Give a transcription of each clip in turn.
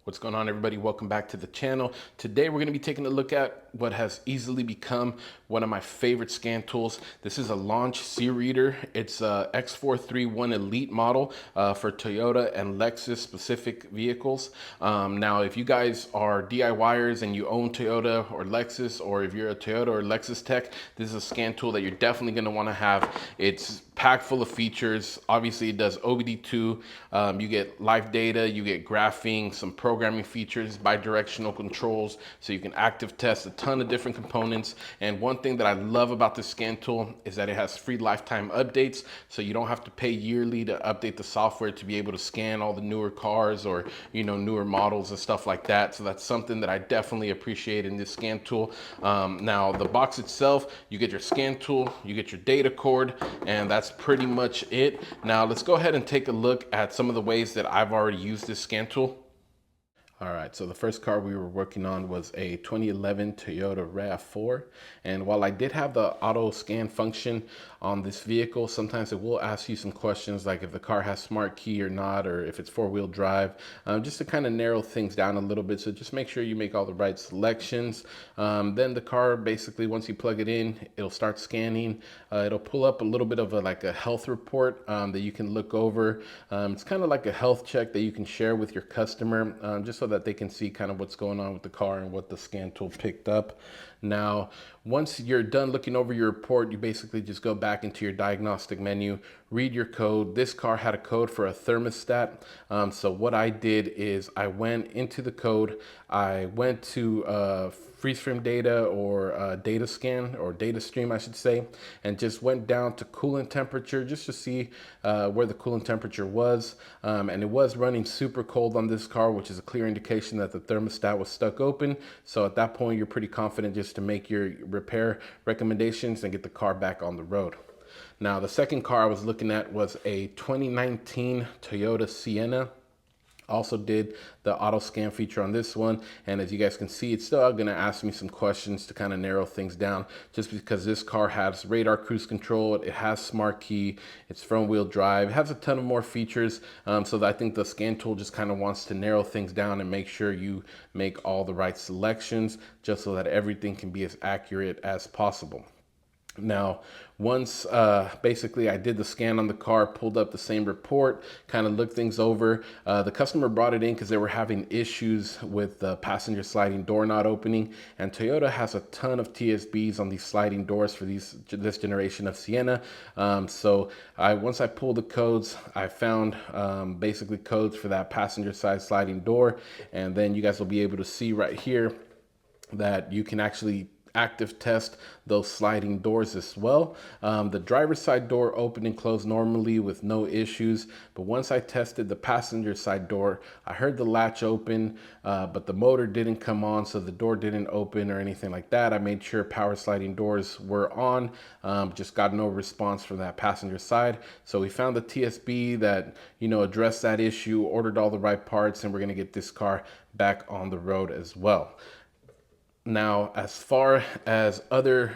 What's going on, everybody? Welcome back to the channel. Today we're going to be taking a look at what has easily become one of my favorite scan tools. This is a launch CReader. It's a X431 Elite model for Toyota and Lexus specific vehicles. Now, if you guys are DIYers and you own Toyota or Lexus, or if you're a Toyota or Lexus tech, this is a scan tool that you're definitely going to want to have. It's packed full of features. Obviously, it does OBD2. You get live data, you get graphing, some programming features, bi-directional controls, so you can active test a ton of different components. And one thing that I love about this scan tool is that it has free lifetime updates, so you don't have to pay yearly to update the software to be able to scan all the newer cars or newer models and stuff like that. So that's something that I definitely appreciate in this scan tool. Now, the box itself, you get your scan tool, you get your data cord, and that's pretty much it. Now let's go ahead and take a look at some of the ways that I've already used this scan tool. All right, so the first car we were working on was a 2011 Toyota RAV4. And while I did have the auto scan function on this vehicle, sometimes it will ask you some questions like if the car has smart key or not, or if it's four-wheel drive, just to kind of narrow things down a little bit. So just make sure you make all the right selections. Then the car, basically, once you plug it in, it'll start scanning. It'll pull up a little bit of a health report that you can look over. It's kind of like a health check that you can share with your customer, just so that they can see kind of what's going on with the car and what the scan tool picked up. Now, once you're done looking over your report, you basically just go back into your diagnostic menu, read your code. This car had a code for a thermostat. So what I did is I went into the code, I went to freeze frame data or data scan or data stream, I should say, and just went down to coolant temperature just to see where the coolant temperature was. And it was running super cold on this car, which is a clear indication that the thermostat was stuck open. So at that point, you're pretty confident just to make your repair recommendations and get the car back on the road. Now, the second car I was looking at was a 2019 Toyota Sienna. Also did the auto scan feature on this one, and as you guys can see, it's still going to ask me some questions to kind of narrow things down, just because this car has radar cruise control, it has smart key, it's front wheel drive, it has a ton of more features. So I think the scan tool just kind of wants to narrow things down and make sure you make all the right selections, just so that everything can be as accurate as possible. Now, once basically I did the scan on the car, pulled up the same report, kind of looked things over. The customer brought it in because they were having issues with the passenger sliding door not opening. And Toyota has a ton of TSBs on these sliding doors for this generation of Sienna. So once I pulled the codes, I found basically codes for that passenger side sliding door. And then you guys will be able to see right here that you can actually active test those sliding doors as well. The driver's side door opened and closed normally with no issues, but once I tested the passenger side door, I heard the latch open, but the motor didn't come on, so the door didn't open or anything like that. I made sure power sliding doors were on, just got no response from that passenger side. So we found the TSB that addressed that issue, ordered all the right parts, and we're gonna get this car back on the road as well. Now, as far as other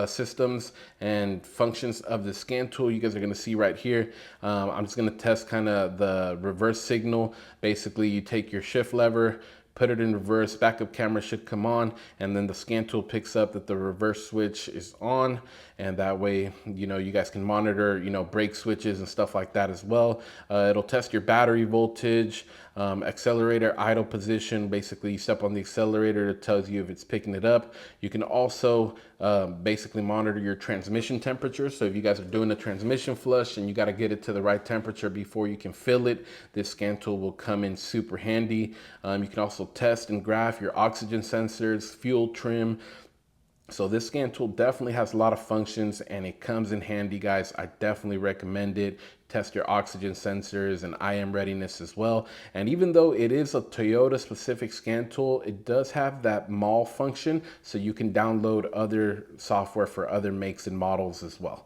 systems and functions of the scan tool, you guys are going to see right here. I'm just going to test kind of the reverse signal. Basically, you take your shift lever, put it in reverse, backup camera should come on, and then the scan tool picks up that the reverse switch is on, and that way, you guys can monitor, brake switches and stuff like that as well. It'll test your battery voltage, accelerator idle position. Basically, you step on the accelerator, it tells you if it's picking it up. You can also basically monitor your transmission temperature. So if you guys are doing a transmission flush and you got to get it to the right temperature before you can fill it, this scan tool will come in super handy. You can also test and graph your oxygen sensors, fuel trim. So this scan tool definitely has a lot of functions and it comes in handy, guys. I definitely recommend it. Test your oxygen sensors and IM readiness as well. And even though it is a Toyota specific scan tool, it does have that mall function, so you can download other software for other makes and models as well.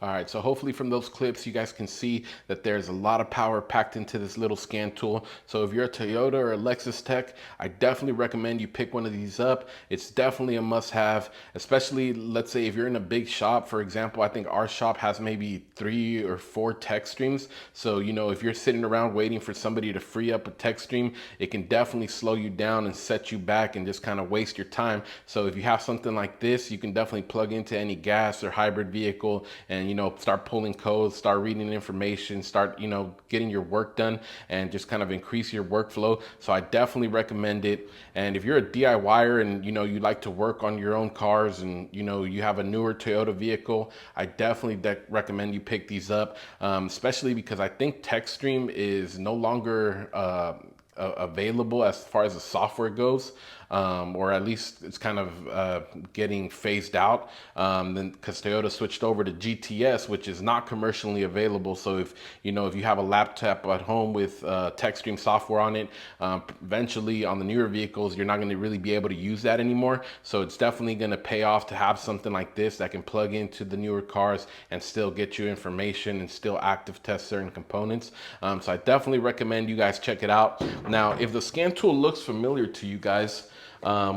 All right, so hopefully from those clips, you guys can see that there's a lot of power packed into this little scan tool. So if you're a Toyota or a Lexus tech, I definitely recommend you pick one of these up. It's definitely a must-have, especially let's say if you're in a big shop. For example, I think our shop has maybe 3 or 4 tech streams. So, you know, if you're sitting around waiting for somebody to free up a tech stream, it can definitely slow you down and set you back and just kind of waste your time. So if you have something like this, you can definitely plug into any gas or hybrid vehicle and, you know, start pulling codes, start reading information, start, you know, getting your work done and just kind of increase your workflow. So I definitely recommend it. And if you're a DIYer and, you know, you like to work on your own cars and, you know, you have a newer Toyota vehicle, I definitely recommend you pick these up, especially because I think TechStream is no longer available as far as the software goes, or at least it's kind of getting phased out, then because Toyota switched over to GTS, which is not commercially available. So if you know, if you have a laptop at home with TechStream software on it, eventually on the newer vehicles, you're not going to really be able to use that anymore. So it's definitely going to pay off to have something like this that can plug into the newer cars and still get you information and still active test certain components. So I definitely recommend you guys check it out. Now, if the scan tool looks familiar to you guys,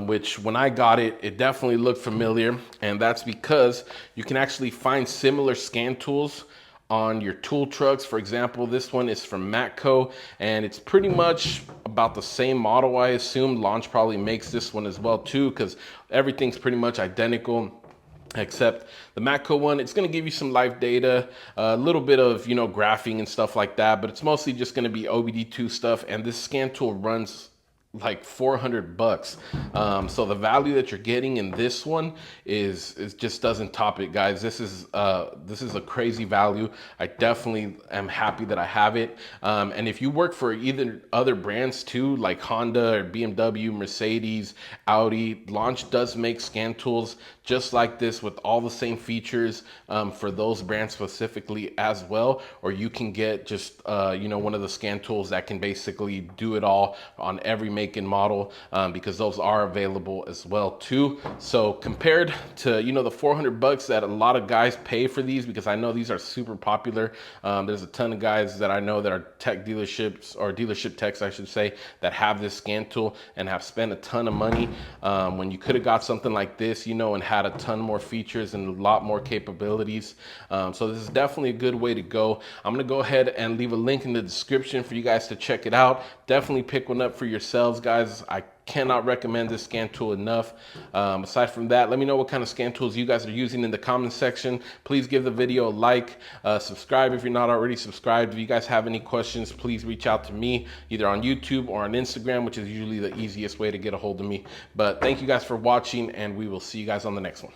which when I got it, it definitely looked familiar, and that's because you can actually find similar scan tools on your tool trucks. For example, this one is from Matco, and it's pretty much about the same model. I assume Launch probably makes this one as well too, because everything's pretty much identical. Except the Matco one, it's going to give you some live data, a little bit of, you know, graphing and stuff like that, but it's mostly just going to be OBD2 stuff. And this scan tool runs like $400. So the value that you're getting in this one is just doesn't top it, guys. This is a crazy value. I definitely am happy that I have it. And if you work for either other brands too, like Honda or BMW, Mercedes, Audi, Launch does make scan tools just like this with all the same features for those brands specifically as well. Or you can get just you know, one of the scan tools that can basically do it all on every make and model, because those are available as well too. So compared to, you know, the $400 that a lot of guys pay for these, because I know these are super popular. There's a ton of guys that I know that are tech dealerships, or dealership techs I should say, that have this scan tool and have spent a ton of money when you could have got something like this, you know, and had a ton more features and a lot more capabilities. So this is definitely a good way to go. I'm gonna go ahead and leave a link in the description for you guys to check it out. Definitely pick one up for yourselves, guys. I cannot recommend this scan tool enough. Aside from that, let me know what kind of scan tools you guys are using in the comment section. Please give the video a like, subscribe if you're not already subscribed. If you guys have any questions, please reach out to me either on YouTube or on Instagram, which is usually the easiest way to get a hold of me. But thank you guys for watching, and we will see you guys on the next one.